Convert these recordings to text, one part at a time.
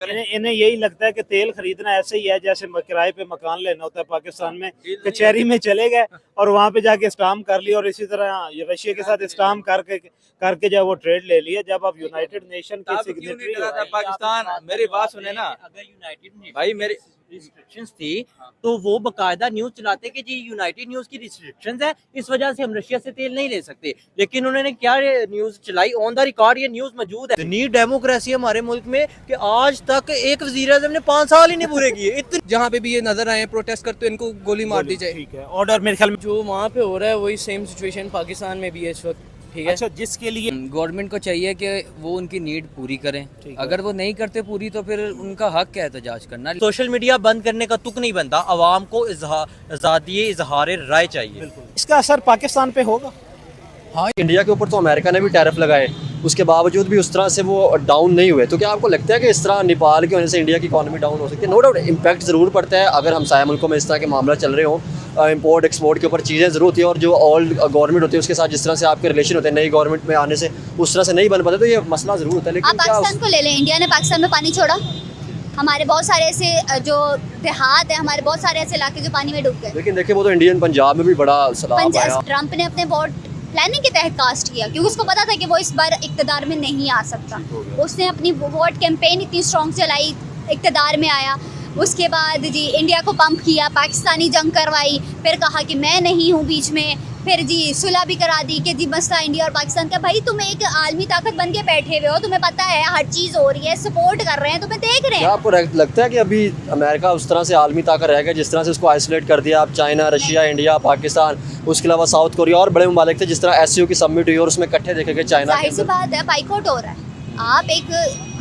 इन्हें यही लगता है कि तेल खरीदना ऐसे ही है जैसे किराए पे मकान लेना होता है। पाकिस्तान में कचहरी में चले गए और वहां पे जाके स्टाम्प कर लिया, और इसी तरह रशिया के साथ स्टाम्प करके जब वो ट्रेड ले लिया। जब आप यूनाइटेड नेशन के सिग्नेटरी पाकिस्तान, मेरी बात सुने ना अगर यूनाइटेड भाई, मेरी रिस्ट्रिक्शंस थी तो वो बकायदा न्यूज चलाते कि जी यूनाइटेड न्यूज की रिस्ट्रिक्शंस है, इस वजह से हम रशिया से तेल नहीं ले सकते। लेकिन उन्होंने क्या न्यूज चलाई, ऑन द रिकॉर्ड ये न्यूज मौजूद है। इतनी डेमोक्रेसी हमारे मुल्क में कि आज तक एक वजीर आज़म ने 5 साल ही नहीं पूरे किए। इतने जहाँ पे भी ये नजर आए प्रोटेस्ट करते हुए, इनको गोली मार दी जाए। ठीक है, ऑर्डर मेरे ख्याल में जो वहाँ पे हो रहा है वही सेम सिचुएशन पाकिस्तान में भी है इस वक्त। ठीक है, अच्छा, जिसके लिए गवर्नमेंट को चाहिए कि वो उनकी नीड पूरी करें। अगर वो नहीं करते पूरी तो फिर उनका हक है एहतजाज करना। सोशल मीडिया बंद करने का तुक नहीं बनता, आवाम को आज़ादी इजहार राय चाहिए। इसका असर पाकिस्तान पे होगा। हाँ, इंडिया के ऊपर तो अमेरिका ने भी टैरिफ लगाए, उसके बावजूद भी उस तरह से वो डाउन नहीं हुए। तो क्या आपको लगता है कि इस तरह नेपाल की वजह से इंडिया की इकॉनमी डाउन हो सकती है? नो डाउट इम्पैक्ट ज़रूर पड़ता है अगर हमसाया मुल्कों में इस तरह के मामला चल रहे हों। इंपोर्ट एक्सपोर्ट के ऊपर चीज़ें ज़रूर होती है, और जो ओल्ड गवर्नमेंट होती है उसके साथ जिस तरह से आपके रिलेशन होते हैं नई गवर्नमेंट में आने से उस तरह से नहीं बन पाते, तो ये मसला ज़रूर होता है। आप लेकिन क्या पाकिस्तान को ले लें, इंडिया ने पाकिस्तान में पानी छोड़ा। हमारे बहुत सारे ऐसे जो देहात है, हमारे बहुत सारे ऐसे इलाके जो पानी में डूब गए। लेकिन देखिए, वो तो इंडियन पंजाब में भी बड़ा सैलाब आया। ट्रंप ने अपने वोट प्लानिंग के तहत कास्ट किया क्योंकि उसको पता था कि वो इस बार इक़्तिदार में नहीं आ सकता। उसने अपनी वोट कैंपेन इतनी स्ट्रॉन्ग चलाई, इक़्तिदार में आया। उसके बाद जी इंडिया को पंप किया, पाकिस्तानी जंग करवाई, फिर कहा कि मैं नहीं हूँ बीच में, फिर जी सुलह भी करा दी कि जी मसला इंडिया और पाकिस्तान का। भाई तुम एक आलमी ताकत बन के बैठे हुए हो, तुम्हें पता है हर चीज़ हो रही है, सपोर्ट कर रहे हैं, तुम्हें देख रहे हैं। क्या आपको लगता है कि अभी अमेरिका उस तरह से आलमी ताकत रह गया जिस तरह से उसको आइसोलेट कर दिया? आप चाइना, रशिया, इंडिया, पाकिस्तान, उसके अलावा साउथ कोरिया और बड़े ममालिक थे, जिस तरह SCO की समिट हुई और उसमें इकट्ठे देखे गए चाइना। जाहिर सी बात है बाइकआउट हो रहा है।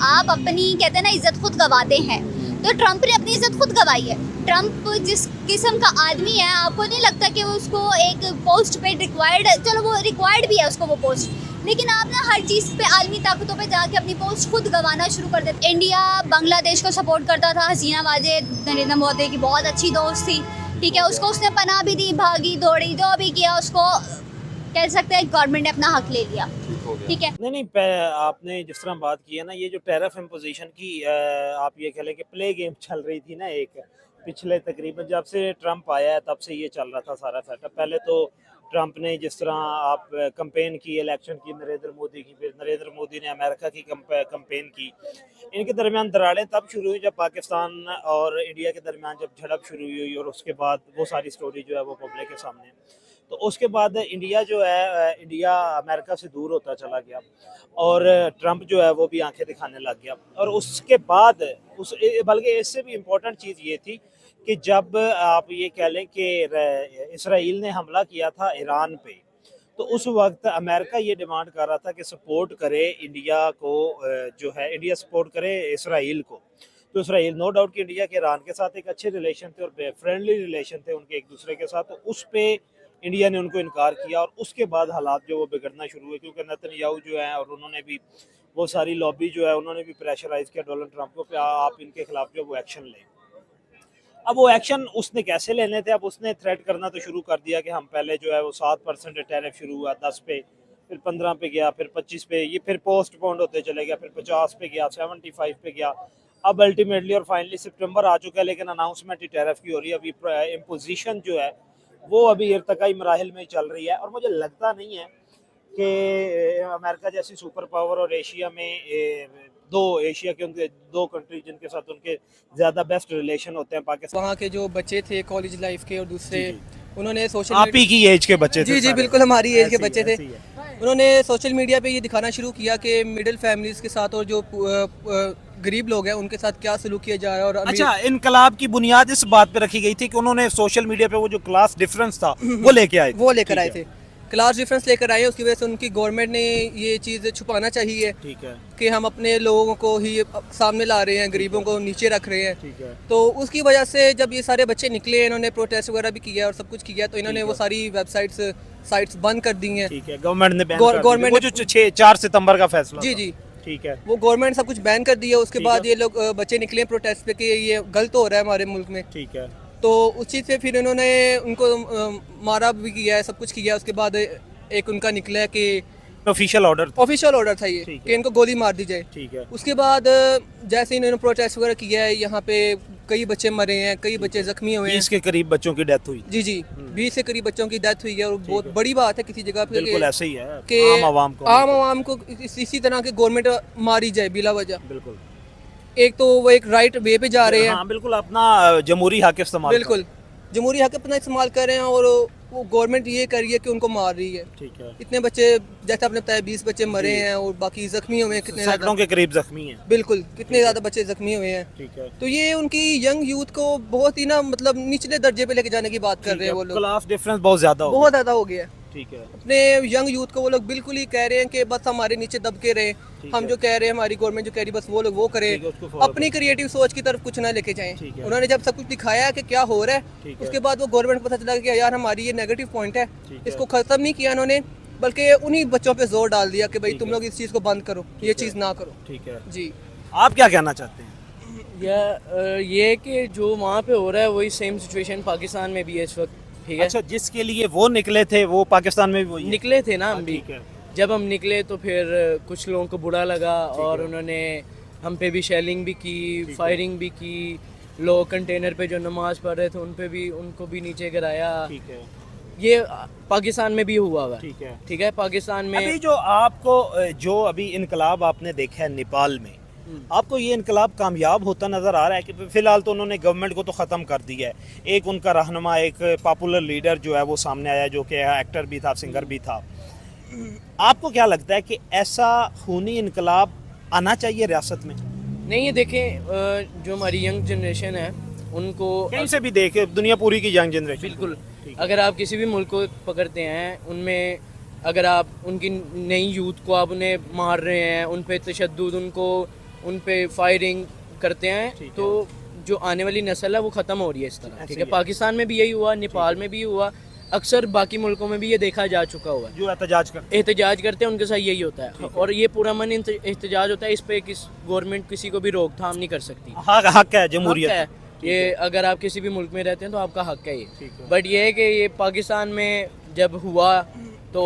आप अपनी कहते हैं ना इज्जत खुद गवाते हैं, तो ट्रंप ने अपनी इज्जत खुद गवाई है। ट्रंप जिस किस्म का आदमी है, आपको नहीं लगता कि उसको एक पोस्ट पे रिक्वायर्ड, चलो वो रिक्वायर्ड भी है उसको वो पोस्ट, लेकिन आप ना हर चीज़ पे आलमी ताकतों पे जाके अपनी पोस्ट खुद गंवाना शुरू कर देते। इंडिया बांग्लादेश को सपोर्ट करता था, हसीना वाजेद नरेंद्र मोदी की बहुत अच्छी दोस्त थी, ठीक है, उसको उसने पनाह भी दी, भागी दौड़ी, जो भी किया उसको कह सकते हैं गवर्नमेंट ने अपना हक ले लिया। ठीक है, नहीं, आपने जिस तरह बात की है ना, ये जो टैरिफ इम्पोजिशन की आप ये कह लें कि प्ले गेम चल रही थी ना, एक पिछले तकरीबन जब से ट्रंप आया है तब से ये चल रहा था सारा सेटअप। पहले तो ट्रंप ने जिस तरह आप कंपेन की, इलेक्शन की नरेंद्र मोदी की, फिर नरेंद्र मोदी ने अमेरिका की कंपेन की। इनके दरमियान दरारें तब शुरू हुई जब पाकिस्तान और इंडिया के दरमियान जब झड़प शुरू हुई, और उसके बाद वो सारी स्टोरी जो है वो पब्लिक के सामने। तो उसके बाद इंडिया जो है, इंडिया अमेरिका से दूर होता चला गया, और ट्रंप जो है वो भी आंखें दिखाने लग गया। और उसके बाद बल्कि इससे भी इम्पोर्टेंट चीज़ ये थी कि जब आप ये कह लें कि इसराइल ने हमला किया था ईरान पे, तो उस वक्त अमेरिका ये डिमांड कर रहा था कि सपोर्ट करे इंडिया को, जो है इंडिया सपोर्ट करे इसराइल को। तो इसराइल, नो डाउट कि इंडिया के ईरान के साथ एक अच्छे रिलेशन थे और फ्रेंडली रिलेशन थे उनके एक दूसरे के साथ, तो उस पर इंडिया ने उनको इनकार किया। और उसके बाद हालात जो वो बिगड़ना शुरू हुए, क्योंकि नेतन्याहू जो है और उन्होंने भी वो सारी लॉबी जो है उन्होंने भी प्रेशराइज किया डोनाल्ड ट्रंप को कि आप इनके खिलाफ जो वो एक्शन लें। अब वो एक्शन उसने कैसे लेने थे? अब उसने थ्रेट करना तो शुरू कर दिया कि हम पहले जो है वो 7% टैरिफ शुरू हुआ 10 पे, फिर 15 पे गया, फिर 25 पे, ये फिर पोस्टपोन्ड होते चले गया, फिर 50 पे गया, 75 पे गया, अब अल्टीमेटली और फाइनली सितंबर आ चुका है, लेकिन अनाउंसमेंट ही टैरिफ की हो रही है। अभी इम्पोजिशन जो है वो अभी इर्तकाई मराहिल में चल रही है, और मुझे लगता नहीं है कि अमेरिका जैसी सुपर पावर और एशिया में एशिया के उनके 2 कंट्री जिनके साथ उनके ज़्यादा बेस्ट रिलेशन होते हैं, पाकिस्तान। वहाँ के जो बच्चे थे कॉलेज लाइफ के और दूसरे, उन्होंने सोशल आप ही की एज के बच्चे थे? जी बिल्कुल हमारी एज के बच्चे थे। उन्होंने सोशल मीडिया पे ये दिखाना शुरू किया कि मिडिल फैमिलीज के साथ और जो गरीब लोग हैं उनके साथ क्या सलूक किया जा रहा है। और अच्छा, इनकलाब की बुनियाद इस बात पे रखी गई थी कि उन्होंने सोशल मीडिया पे वो जो क्लास डिफरेंस था वो लेके आए, वो लेकर आए थे, क्लास डिफरेंस लेकर आए। उसकी वजह से उनकी गवर्नमेंट ने ये चीज़ छुपाना चाहिए, ठीक है, कि हम अपने लोगों को ही सामने ला रहे हैं, गरीबों को नीचे रख रहे हैं। ठीक है। तो उसकी वजह से जब ये सारे बच्चे निकले, इन्होंने प्रोटेस्ट वगैरह भी किया और सब कुछ किया, तो इन्होंने वो सारी साइट्स बंद कर दी हैं। ठीक है, गवर्नमेंट ने गवर्नमेंट वो जो 4 सितंबर का फैसला। जी ठीक है, वो गवर्नमेंट सब कुछ बैन कर दिया। उसके बाद ये लोग बच्चे निकले प्रोटेस्ट पे कि ये गलत हो रहा है हमारे मुल्क में। ठीक है, तो उस चीज़ से फिर इन्होंने उनको मारा भी किया है, सब कुछ किया। उसके बाद एक उनका निकला है कि ऑफिशियल ऑर्डर ऑफिशियल ऑर्डर था ये ठीक है। कि इनको गोली मार दी जाए। ठीक है। उसके बाद जैसे इन्होंने प्रोटेस्ट वगैरह किया है, यहाँ पे कई बच्चे मरे हैं, कई बच्चे जख्मी हुए हैं। 20 के करीब बच्चों की डेथ हुई। जी 20 से करीब बच्चों की डेथ हुई है और बहुत बड़ी बात है किसी जगह पे बिल्कुल ऐसे ही है कि आम आवाम को इसी तरह के गवर्नमेंट मारी जाए बिला वजह। बिल्कुल एक तो वो एक राइट वे पे जा रहे हैं, हाँ बिल्कुल अपना जमहूरी हक इस्तेमाल बिल्कुल जमहूरी हक अपना इस्तेमाल कर रहे हैं और वो गवर्नमेंट ये कर रही है कि उनको मार रही है। ठीक है। इतने बच्चे जैसे आपने बताया 20 बच्चे मरे हैं और बाकी जख्मी हुए हैं कितने सैकड़ों ज़्यादा, के करीब जख्मी हैं। बिल्कुल कितने ज़्यादा बच्चे जख्मी हुए हैं। ठीक है। तो ये उनकी यंग यूथ को बहुत ही ना मतलब निचले दर्जे पे लेके जाने की बात कर रहे हैं वो लोग, क्लास डिफरेंस बहुत ज्यादा हो बहुत ज़्यादा हो गया है। ठीक है। अपने यंग यूथ को वो लोग बिल्कुल ही कह रहे हैं कि बस हमारे नीचे दब के रहे, हम जो कह रहे हैं हमारी गवर्नमेंट जो कह रही है बस वो लोग वो करे, ठीक है, उसको follow अपनी क्रिएटिव सोच की तरफ कुछ ना लेके जाएं। ठीक है। उन्होंने जब सब कुछ दिखाया है कि क्या हो रहा है, ठीक है। उसके बाद वो गवर्नमेंट को पता चला कि यार हमारी ये नेगेटिव पॉइंट है, ठीक है। इसको खत्म नहीं किया उन्होंने, बल्कि उन्हीं बच्चों पे जोर डाल दिया कि भाई ठीक तुम है। लोग इस चीज़ को बंद करो, ये चीज़ ना करो। ठीक है। जी आप क्या कहना चाहते हैं? ये कि जो वहाँ पे हो रहा है वही सेम सिचुएशन पाकिस्तान में भी है इस वक्त, ठीक है। अच्छा जिसके लिए वो निकले थे वो पाकिस्तान में भी वही है? निकले थे ना हम भी, ठीक है। जब हम निकले तो फिर कुछ लोगों को बुरा लगा और उन्होंने हम पे भी शेलिंग भी की, फायरिंग भी की, लोग कंटेनर पे जो नमाज पढ़ रहे थे उनको भी नीचे गिराया। ठीक है। ये पाकिस्तान में भी हुआ हुआ है, ठीक है। ठीक है। पाकिस्तान में अभी जो आपको जो अभी इनकलाब आपने देखा है नेपाल में, आपको ये इनकलाब कामयाब होता नज़र आ रहा है कि फिलहाल तो उन्होंने गवर्नमेंट को तो ख़त्म कर दिया है, एक उनका रहनुमा एक पॉपुलर लीडर जो है वो सामने आया जो कि एक्टर भी था, सिंगर भी था। आपको क्या लगता है कि ऐसा खूनी इनकलाब आना चाहिए रियासत में? नहीं, ये देखें जो हमारी यंग जनरेशन है उनको कहीं से भी देखे दुनिया पूरी की यंग जनरेशन बिल्कुल, अगर आप किसी भी मुल्क को पकड़ते हैं उनमें अगर आप उनकी नई यूथ को आप उन्हें मार रहे हैं, उन पे तशद्दुद, उन पे फायरिंग करते हैं, तो जो आने वाली नस्ल है वो ख़त्म हो रही है इस तरह, ठीक है। पाकिस्तान में भी यही हुआ, नेपाल में भी हुआ, अक्सर बाकी मुल्कों में भी ये देखा जा चुका हुआ है। जो एहतजाज करते हैं उनके साथ यही होता है और ये पूरा मन एहतजाज होता है, इस पे गवर्नमेंट किसी को भी रोकथाम नहीं कर सकती। हक है जमहूरियत है ये, अगर आप किसी भी मुल्क में रहते हैं तो आपका हक है ये। बट ये है कि ये पाकिस्तान में जब हुआ तो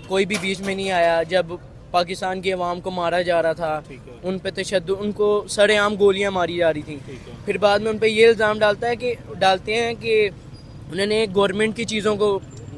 कोई भी बीच में नहीं आया, जब पाकिस्तान की आवाम को मारा जा रहा था, उन पे तशद्दुद, उनको सरेआम गोलियां मारी जा रही थी, फिर बाद में उन पे ये इल्ज़ाम डालते हैं कि उन्होंने गवर्नमेंट की चीज़ों को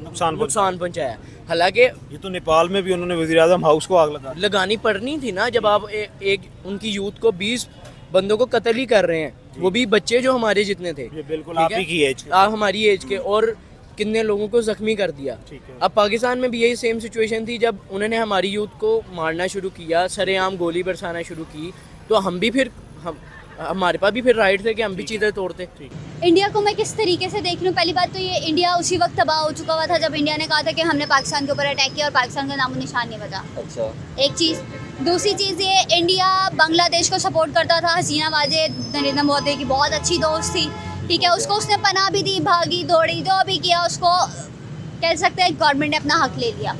नुकसान पहुंचाया। हालांकि ये तो नेपाल में भी उन्होंने वज़ीर-ए-आज़म हाउस को आग लगानी पड़नी थी ना, जब आप एक उनकी यूथ को 20 बंदों को कत्ल ही कर रहे हैं, वो भी बच्चे जो हमारे जितने थे, बिल्कुल आप ही की एज, आप हमारी एज के, और कितने लोगों को जख्मी कर दिया। अब पाकिस्तान में भी यही सेम सिचुएशन थी, जब उन्होंने हमारी यूथ को मारना शुरू किया, सरेआम गोली बरसाना शुरू की, तो हम भी फिर हमारे पास भी फिर राइट थे कि हम भी चीज़ें तोड़ते। इंडिया को मैं किस तरीके से देख रही हूँ, पहली बात तो ये इंडिया उसी वक्त तबाह हो चुका हुआ था जब इंडिया ने कहा था कि हमने पाकिस्तान के ऊपर अटैक किया और पाकिस्तान का नामो निशान नहीं बचा। अच्छा, एक चीज़। दूसरी चीज़ ये, इंडिया बांग्लादेश को सपोर्ट करता था, हसीना वाजेद नरेंद्र मोदी की बहुत अच्छी दोस्त थी, ठीक है। उसको उसने पनाह भी दी, भागी दौड़ी, जो भी किया उसको कह सकते हैं गवर्नमेंट ने अपना हक ले लिया,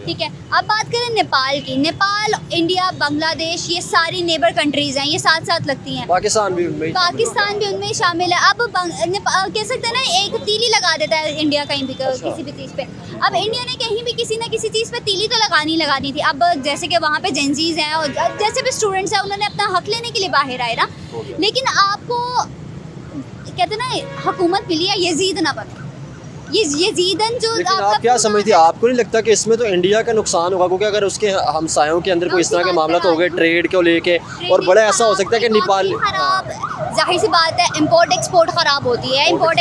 ठीक है। अब बात करें नेपाल की, नेपाल, इंडिया, बांग्लादेश, ये सारी नेबर कंट्रीज़ हैं, ये साथ साथ लगती हैं, पाकिस्तान भी उनमें ही शामिल है। अब कह सकते हैं ना, एक तीली लगा देता है इंडिया कहीं भी किसी भी चीज़ पे। अब इंडिया ने कहीं भी किसी न किसी चीज़ पे तीली तो लगानी थी। अब जैसे कि वहाँ पे जेंजीज हैं और जैसे भी स्टूडेंट्स हैं, उन्होंने अपना हक लेने के लिए बाहर आए ना, लेकिन आपको कहते ना हुकूमत मिली है, यजीद ना बने, ये यजीदन जो लेकिन आप क्या समझती हैं, आपको नहीं लगता कि इसमें तो इंडिया का नुकसान होगा, क्योंकि अगर उसके हमसायों के अंदर कोई इस तरह के मामला तो हो गए ट्रेड को लेके, और बड़ा ऐसा हो सकता है कि नेपाल, जाहिर सी बात है, इंपोर्ट एक्सपोर्ट खराब होती है, इंपोर्ट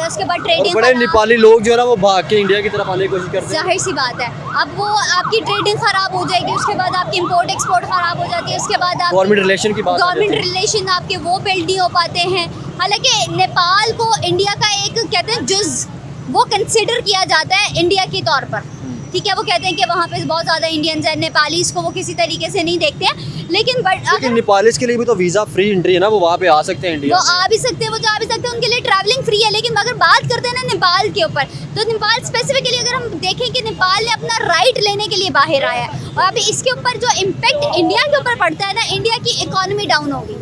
उसके बाद ट्रेडिंग, बड़े नेपाली लोग जो है ना वो भाग के इंडिया की तरफ आने की कोशिश करते हैं, जाहिर सी बात है। अब वो आपकी ट्रेडिंग खराब हो जाएगी, उसके बाद आपकी इंपोर्ट एक्सपोर्ट खराब हो जाती है, उसके बाद आप गवर्नमेंट रिलेशन की बात, गवर्नमेंट रिलेशन आपके वो बिल्ड नहीं हो पाते हैं। हालांकि नेपाल को इंडिया का एक कहते हैं जुज़ वो कंसिडर किया जाता है इंडिया के तौर पर, ठीक है। वो कहते हैं कि वहाँ पे बहुत ज़्यादा इंडियंस हैं, नेपालीज को वो किसी तरीके से नहीं देखते हैं, लेकिन नेपालीज के लिए भी तो वीज़ा फ्री एंट्री है ना, वो वहाँ पे आ सकते हैं इंडिया, वो आ भी सकते हैं, वो जा भी सकते हैं, उनके लिए ट्रैवलिंग फ्री है। लेकिन अगर बात करते हैं ना नेपाल के ऊपर, तो नेपाल स्पेसिफिकली अगर हम देखें कि नेपाल ने अपना राइट लेने के लिए बाहर आया है, और अभी इसके ऊपर जो इम्पेक्ट इंडिया के ऊपर पड़ता है ना, इंडिया की इकोनॉमी डाउन होगी,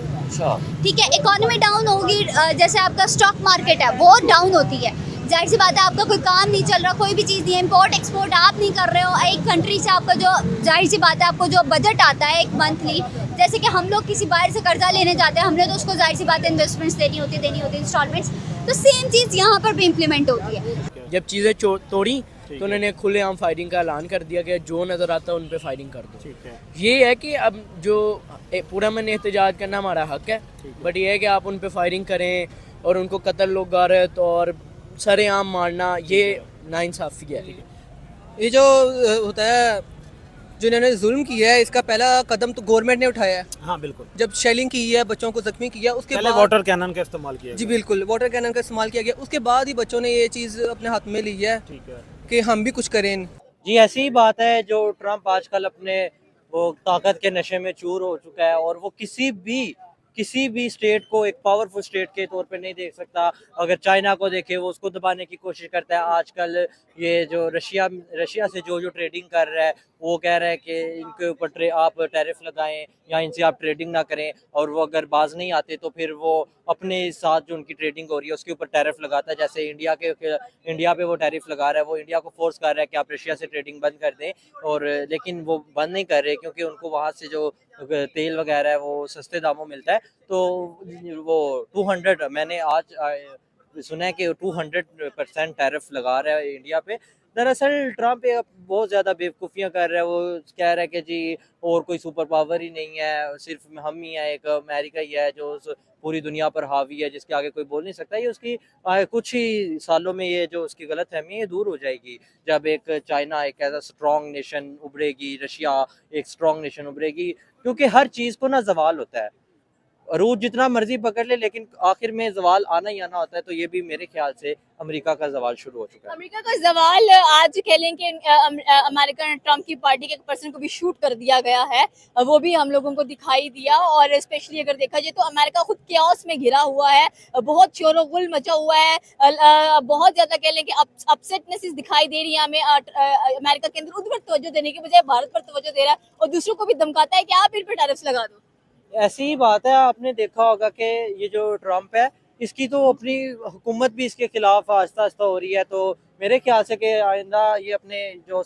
ठीक है। इकोनॉमी डाउन होगी, जैसे आपका स्टॉक मार्केट है वो डाउन होती है, जाहिर सी बात है आपका कोई काम नहीं चल रहा, कोई भी चीज़ नहीं है, इम्पोर्ट एक्सपोर्ट आप नहीं कर रहे हो एक कंट्री से, आपका जो जाहिर सी बात है आपको जो बजट आता है एक मंथली, जैसे कि हम लोग किसी बाहर से कर्जा लेने जाते हैं, हमने तो उसको जाहिर सी बात है इन्वेस्टमेंट्स देनी होती इंस्टॉलमेंट्स, तो सेम चीज़ यहाँ पर भी इम्प्लीमेंट होती है। जब चीज़ें तोड़ी तो उन्होंने खुलेआम फायरिंग का ऐलान कर दिया कि जो नज़र आता है उन पे फायरिंग कर दो। ठीक है, ये है कि अब जो पूरा मन एहतजाज करना हमारा हक है, बट ये है कि आप उन पे फायरिंग करें और उनको कत्ल लोग गारत और सरेआम मारना, ये नाइंसाफ़ी है। ये जो होता है, जो इन्होंने जुल्म किया है, इसका पहला कदम तो गवर्नमेंट ने उठाया है। हाँ बिल्कुल, जब शेलिंग की है, बच्चों को जख्मी किया, उसके पहले बाद वाटर कैनन का इस्तेमाल किया जी गया। बिल्कुल वाटर कैनन का इस्तेमाल किया गया, उसके बाद ही बच्चों ने ये चीज़ अपने हाथ में ली है ठीक है, कि हम भी कुछ करें। जी ऐसी ही बात है, जो ट्रम्प आजकल अपने वो ताकत के नशे में चूर हो चुका है और वो किसी भी स्टेट को एक पावरफुल स्टेट के तौर पे नहीं देख सकता। अगर चाइना को देखे वो उसको दबाने की कोशिश करता है। आजकल ये जो रशिया से जो ट्रेडिंग कर रहा है वो कह रहा है कि इनके ऊपर आप टैरिफ लगाएं या इनसे आप ट्रेडिंग ना करें, और वो अगर बाज नहीं आते तो फिर वो अपने साथ जो उनकी ट्रेडिंग हो रही है उसके ऊपर टैरिफ लगाता है। जैसे इंडिया पे वो टैरिफ लगा रहा है, वो इंडिया को फोर्स कर रहा है कि आप रशिया से ट्रेडिंग बंद कर दें, और लेकिन वो बंद नहीं कर रहे क्योंकि उनको वहाँ से जो तेल वगैरह है वो सस्ते दामों मिलता है। तो वो 200 मैंने आज सुना है कि 200% टैरिफ लगा रहा है इंडिया पे। दरअसल ट्रम्प बहुत ज़्यादा बेवकूफ़ियाँ कर रहा है। वो कह रहा है कि जी और कोई सुपर पावर ही नहीं है, सिर्फ हम ही हैं, एक अमेरिका ही है जो पूरी दुनिया पर हावी है, जिसके आगे कोई बोल नहीं सकता। ये उसकी कुछ ही सालों में ये जो उसकी गलतफहमी है दूर हो जाएगी, जब एक चाइना एक ऐसा स्ट्रॉन्ग नेशन उभरेगी, रशिया एक स्ट्रॉन्ग नेशन उभरेगी, क्योंकि हर चीज़ को ना जवाल होता है। रूट जितना मर्जी पकड़ ले लेकिन आखिर में जवाल आना ही आना होता है। तो ये भी मेरे ख्याल से अमेरिका का जवाल शुरू हो चुका है। अमेरिका का सवाल आज कह लें कि अमेरिकन ट्रम्प की पार्टी के एक पर्सन को भी शूट कर दिया गया है, वो भी हम लोगों को दिखाई दिया। और स्पेशली अगर देखा जाए तो अमेरिका खुद chaos में घिरा हुआ है, बहुत शोरगुल मचा हुआ है, बहुत ज्यादा कह लें कि अपसेटनेस दिखाई दे रही है हमें। अमेरिका के अंदर उधर तवज्जो देने के बजाय भारत पर तवज्जो दे रहा है और दूसरों को भी धमकाता है कि आप इन पर टैरिफ्स लगा दो। ऐसी ही बात है, आपने देखा होगा कि ये जो ट्रम्प है इसकी तो अपनी हुकूमत भी इसके खिलाफ आहिस्ता आहिस्ता हो रही है। तो मेरे ख्याल से कि आइंदा ये अपने जो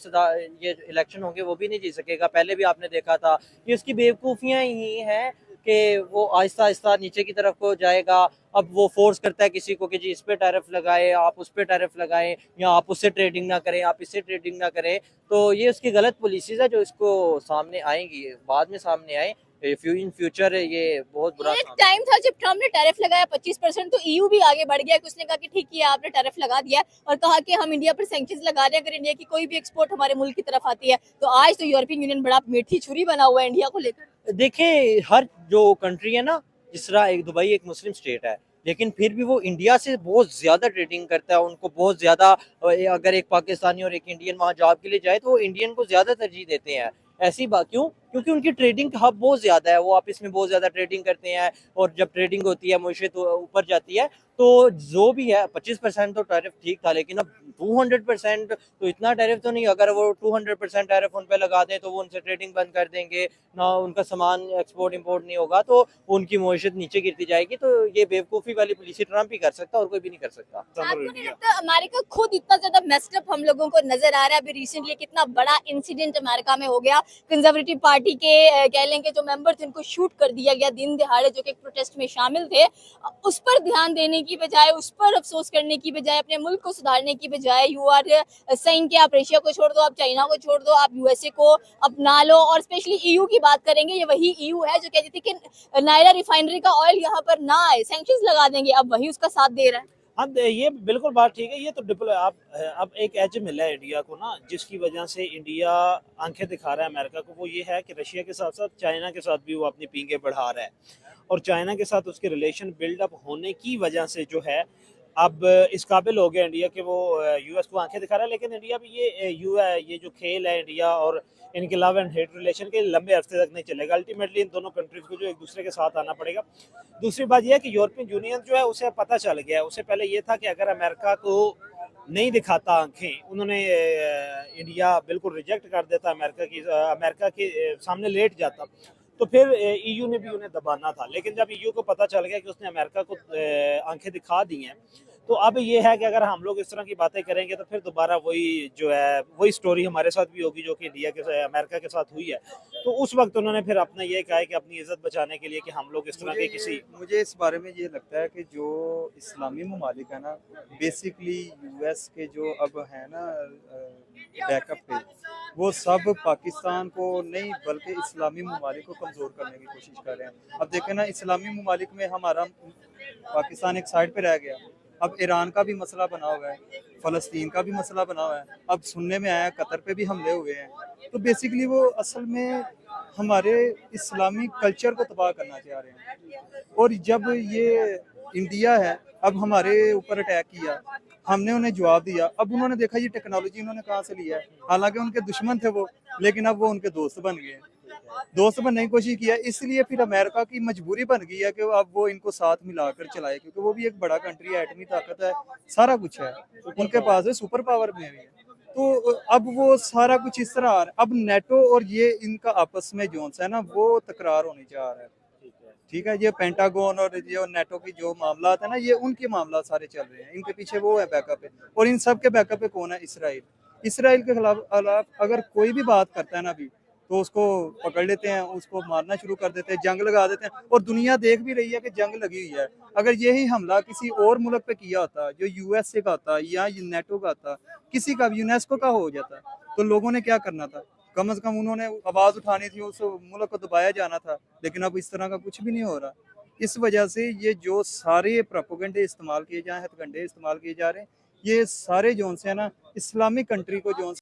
ये इलेक्शन होंगे वो भी नहीं जीत सकेगा। पहले भी आपने देखा था, ये उसकी बेवकूफ़ियाँ ही हैं कि वो आहिस्ता आहिस्ता नीचे की तरफ को जाएगा। अब वो फोर्स करता है किसी को कि जी इस पे टैरिफ लगाए, आप उस पे टैरिफ लगाएं, या आप उससे ट्रेडिंग ना करें, आप इससे ट्रेडिंग ना करें। तो ये उसकी गलत पॉलिसीज है जो इसको सामने आएंगी, बाद में सामने आए इन फ्यूचर। ये बहुत बुरा एक टाइम था जब ट्रम्प ने टैरिफ लगाया 25%, तो ईयू भी आगे बढ़ गया कि उसने कहा कि ठीक है आपने टैरिफ लगा दिया और कहा कि हम इंडिया पर सैंक्शंस लगा रहे हैं अगर इंडिया की कोई भी एक्सपोर्ट हमारे मुल्क की तरफ आती है। तो आज तो यूरोपियन यूनियन बड़ा मीठी छुरी बना हुआ है इंडिया को लेकर। देखिए हर जो कंट्री है ना, जिस तरह एक दुबई एक मुस्लिम स्टेट है, लेकिन फिर भी वो इंडिया से बहुत ज़्यादा ट्रेडिंग करता है। उनको बहुत ज़्यादा, अगर एक पाकिस्तानी और एक इंडियन वहाँ जॉब के लिए जाए तो वो इंडियन को ज़्यादा तरजीह देते हैं। ऐसी बात क्यों? क्योंकि उनकी ट्रेडिंग का हब बहुत ज़्यादा है, वो आपस में बहुत ज़्यादा ट्रेडिंग करते हैं, और जब ट्रेडिंग होती है मुआशरे तो ऊपर जाती है। तो जो भी है 25% तो टैरिफ ठीक था, लेकिन अब 200% तो इतना टैरिफ तो नहीं। अगर वो 200% टैरिफ उन पर लगा दें तो वो उनसे ट्रेडिंग बंद कर देंगे ना, उनका सामान एक्सपोर्ट इंपोर्ट नहीं होगा, तो उनकी मुआशरत नीचे गिरती जाएगी। तो ये बेवकूफ़ी वाली पॉलिसी ट्रम्प ही कर सकता है और कोई भी नहीं कर सकता। आपको नहीं लगता अमेरिका खुद इतना ज्यादा मेस्ड अप हम लोगों को नजर आ रहा है? अभी रिसेंटली कितना बड़ा इंसिडेंट अमेरिका में हो गया, कंजर्वेटिव पार्टी के कह लें कि जो मेंबर थे उनको शूट कर दिया गया दिन दिहाड़े, जो कि एक प्रोटेस्ट में शामिल थे। उस पर ध्यान देने की बजाय, उस पर अफसोस करने की बजाय, अपने मुल्क को सुधारने की बजाय यू आर सेइंग कि आप रशिया को छोड़ दो, आप चाइना को छोड़ दो, आप यूएसए को अपना लो। और स्पेशली ईयू की बात करेंगे, ये वही ईयू है जो कहती थी कि नायरा रिफाइनरी का ऑयल यहाँ पर ना आए, सैंक्शंस लगा देंगे, अब वही उसका साथ दे रहा है। हाँ ये बिल्कुल बात ठीक है। ये तो अब एक एज मिला है इंडिया को ना, जिसकी वजह से इंडिया आंखें दिखा रहा है अमेरिका को। वो ये है कि रशिया के साथ साथ चाइना के साथ भी वो अपनी पींगे बढ़ा रहा है, और चाइना के साथ उसके रिलेशन बिल्डअप होने की वजह से जो है अब इस काबिल हो गया इंडिया कि वो यूएस को आंखें दिखा रहा है। लेकिन इंडिया भी ये जो खेल है इंडिया और इनके लव एंड हेट रिलेशन के लंबे अरसे तक नहीं चलेगा। अल्टीमेटली इन दोनों कंट्रीज को जो एक दूसरे के साथ आना पड़ेगा। दूसरी बात यह है कि यूरोपियन यूनियन जो है उसे पता चल गया है। उससे पहले ये था कि अगर अमेरिका को नहीं दिखाता आंखें, उन्होंने इंडिया बिल्कुल रिजेक्ट कर देता, अमेरिका के सामने लेट जाता, तो फिर ईयू ने भी उन्हें दबाना था। लेकिन जब ईयू को पता चल गया कि उसने अमेरिका को आंखें दिखा दी हैं, तो अब ये है कि अगर हम लोग इस तरह की बातें करेंगे तो फिर दोबारा वही जो है वही स्टोरी हमारे साथ भी होगी जो कि इंडिया के अमेरिका के साथ हुई है। तो उस वक्त उन्होंने फिर अपना ये कहा है कि अपनी इज्जत बचाने के लिए कि हम लोग इस तरह के किसी मुझे इस बारे में ये लगता है कि जो इस्लामी ममालिक है ना, बेसिकली यूएस के जो अब है ना बैकअप पे, वो सब पाकिस्तान को नहीं बल्कि इस्लामी ममालिक को कमज़ोर करने की कोशिश कर रहे हैं। अब देखें ना, इस्लामी ममालिक में हमारा पाकिस्तान एक साइड पे रह गया, अब ईरान का भी मसला बना हुआ है, फ़लस्तीन का भी मसला बना हुआ है, अब सुनने में आया कतर पे भी हमले हुए हैं। तो बेसिकली वो असल में हमारे इस्लामी कल्चर को तबाह करना चाह रहे हैं। और जब ये इंडिया है अब हमारे ऊपर अटैक किया, हमने उन्हें जवाब दिया। अब उन्होंने देखा ये टेक्नोलॉजी उन्होंने कहाँ से लिया है, हालांकि उनके दुश्मन थे वो, लेकिन अब वो उनके दोस्त बन गए, दोस्त बनने की कोशिश किया। इसलिए फिर अमेरिका की मजबूरी बन गई है कि अब वो इनको साथ मिलाकर चलाए, क्योंकि वो भी एक बड़ा कंट्री है, एटमी ताकत है, सारा कुछ है उनके पास है, सुपर पावर में भी है। तो अब वो सारा कुछ इस तरह आ रहा है। अब नेटो और ये इनका आपस में जो है ना वो तकरार होने जा रहा है। ठीक है, ये पेंटागन और ये नेटो की जो मामला है ना, ये उनके मामला सारे चल रहे हैं, इनके पीछे वो है बैकअप है। और इन सब के बैकअप पे कौन है? इसराइल। इसराइल के खिलाफ अगर कोई भी बात करता है ना अभी, तो उसको पकड़ लेते हैं, उसको मारना शुरू कर देते हैं, जंग लगा देते हैं। और दुनिया देख भी रही है कि जंग लगी हुई है। अगर यही हमला किसी और मुल्क पे किया होता, जो यूएसए का था या नेटो का था, किसी का भी, यूनेस्को का हो जाता, तो लोगों ने क्या करना था? कम से कम उन्होंने आवाज़ उठानी थी, उस मुल्क को दबाया जाना था। लेकिन अब इस तरह का कुछ भी नहीं हो रहा। इस वजह से ये जो सारे प्रोपेगेंडे इस्तेमाल किए जा रहे हैं, हथकंडे इस्तेमाल किए जा रहे हैं, ये सारे जोन से है ना इस्लामिक कंट्री को जोन